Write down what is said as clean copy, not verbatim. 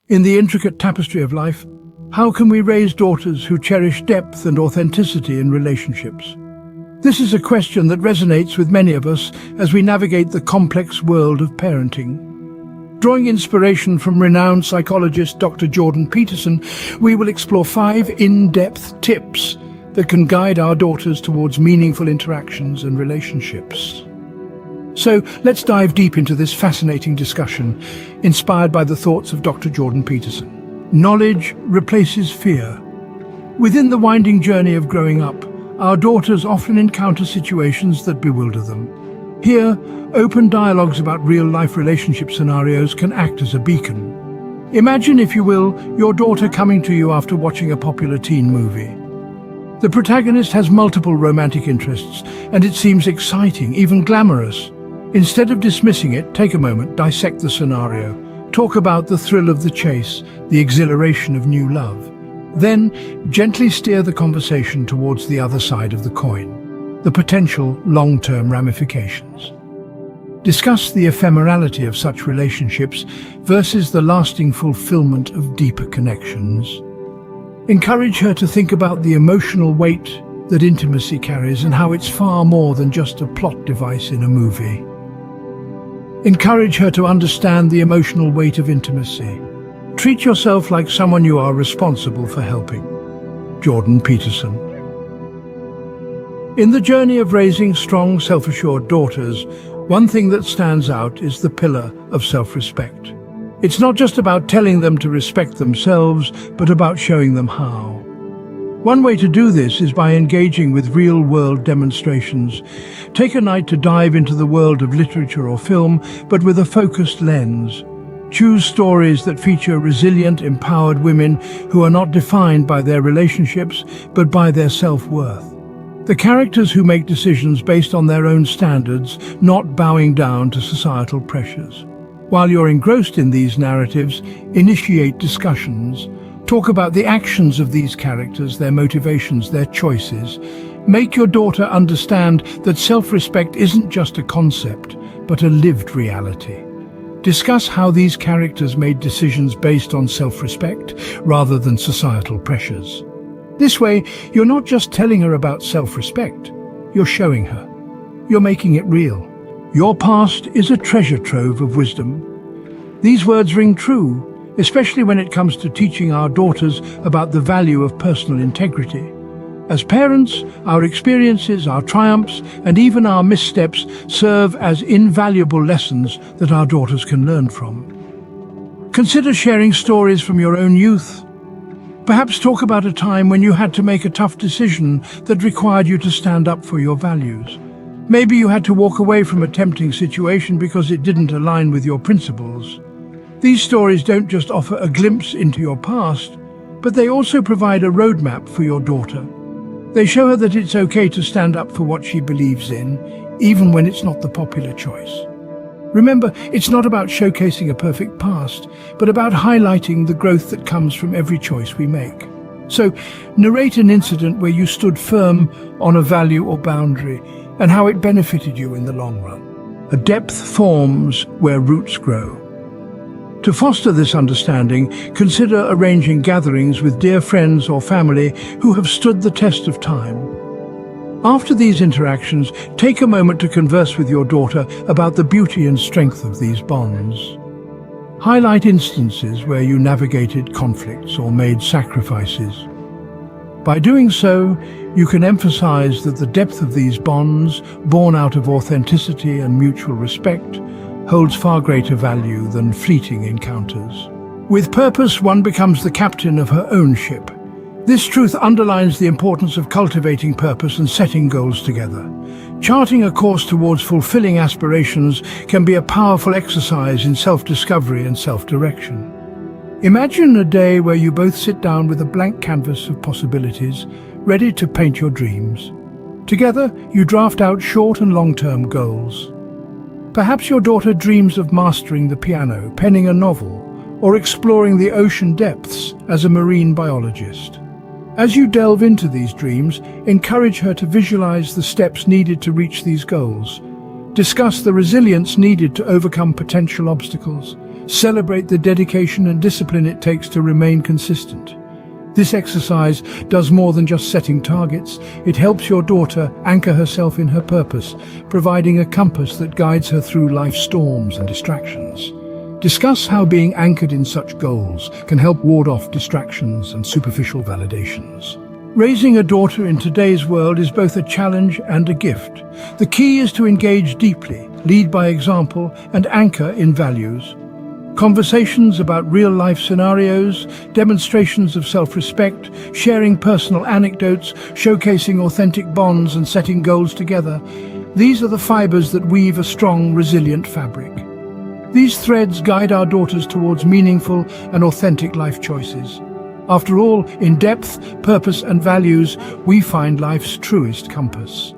In the intricate tapestry of life, how can we raise daughters who cherish depth and authenticity in relationships? This is a question that resonates with many of us as we navigate the complex world of parenting. Drawing inspiration from renowned psychologist Dr. Jordan Peterson, we will explore 5 in-depth tips that can guide our daughters towards meaningful interactions and relationships. So let's dive deep into this fascinating discussion, inspired by the thoughts of Dr. Jordan Peterson. Knowledge replaces fear. Within the winding journey of growing up, our daughters often encounter situations that bewilder them. Here, open dialogues about real-life relationship scenarios can act as a beacon. Imagine, if you will, your daughter coming to you after watching a popular teen movie. The protagonist has multiple romantic interests, and it seems exciting, even glamorous. Instead of dismissing it, take a moment, dissect the scenario. Talk about the thrill of the chase, the exhilaration of new love. Then, gently steer the conversation towards the other side of the coin, the potential long-term ramifications. Discuss the ephemerality of such relationships versus the lasting fulfillment of deeper connections. Encourage her to think about the emotional weight that intimacy carries and how it's far more than just a plot device in a movie. Encourage her to understand the emotional weight of intimacy. Treat yourself like someone you are responsible for helping. Jordan Peterson. In the journey of raising strong, self-assured daughters, one thing that stands out is the pillar of self-respect. It's not just about telling them to respect themselves, but about showing them how. One way to do this is by engaging with real-world demonstrations. Take a night to dive into the world of literature or film, but with a focused lens. Choose stories that feature resilient, empowered women who are not defined by their relationships, but by their self-worth. The characters who make decisions based on their own standards, not bowing down to societal pressures. While you're engrossed in these narratives, initiate discussions. Talk about the actions of these characters, their motivations, their choices. Make your daughter understand that self-respect isn't just a concept, but a lived reality. Discuss how these characters made decisions based on self-respect rather than societal pressures. This way, you're not just telling her about self-respect, you're showing her. You're making it real. Your past is a treasure trove of wisdom. These words ring true, especially when it comes to teaching our daughters about the value of personal integrity. As parents, our experiences, our triumphs, and even our missteps serve as invaluable lessons that our daughters can learn from. Consider sharing stories from your own youth. Perhaps talk about a time when you had to make a tough decision that required you to stand up for your values. Maybe you had to walk away from a tempting situation because it didn't align with your principles. These stories don't just offer a glimpse into your past, but they also provide a roadmap for your daughter. They show her that it's okay to stand up for what she believes in, even when it's not the popular choice. Remember, it's not about showcasing a perfect past, but about highlighting the growth that comes from every choice we make. So, narrate an incident where you stood firm on a value or boundary, and how it benefited you in the long run. A depth forms where roots grow. To foster this understanding, consider arranging gatherings with dear friends or family who have stood the test of time. After these interactions, take a moment to converse with your daughter about the beauty and strength of these bonds. Highlight instances where you navigated conflicts or made sacrifices. By doing so, you can emphasize that the depth of these bonds, born out of authenticity and mutual respect, holds far greater value than fleeting encounters. With purpose, one becomes the captain of her own ship. This truth underlines the importance of cultivating purpose and setting goals together. Charting a course towards fulfilling aspirations can be a powerful exercise in self-discovery and self-direction. Imagine a day where you both sit down with a blank canvas of possibilities, ready to paint your dreams. Together, you draft out short and long-term goals. Perhaps your daughter dreams of mastering the piano, penning a novel, or exploring the ocean depths as a marine biologist. As you delve into these dreams, encourage her to visualize the steps needed to reach these goals. Discuss the resilience needed to overcome potential obstacles, Celebrate the dedication and discipline it takes to remain consistent. This exercise does more than just setting targets. It helps your daughter anchor herself in her purpose, providing a compass that guides her through life's storms and distractions. Discuss how being anchored in such goals can help ward off distractions and superficial validations. Raising a daughter in today's world is both a challenge and a gift. The key is to engage deeply, lead by example, and anchor in values. Conversations about real-life scenarios, demonstrations of self-respect, sharing personal anecdotes, showcasing authentic bonds and setting goals together. These are the fibers that weave a strong, resilient fabric. These threads guide our daughters towards meaningful and authentic life choices. After all, in depth, purpose and values, we find life's truest compass.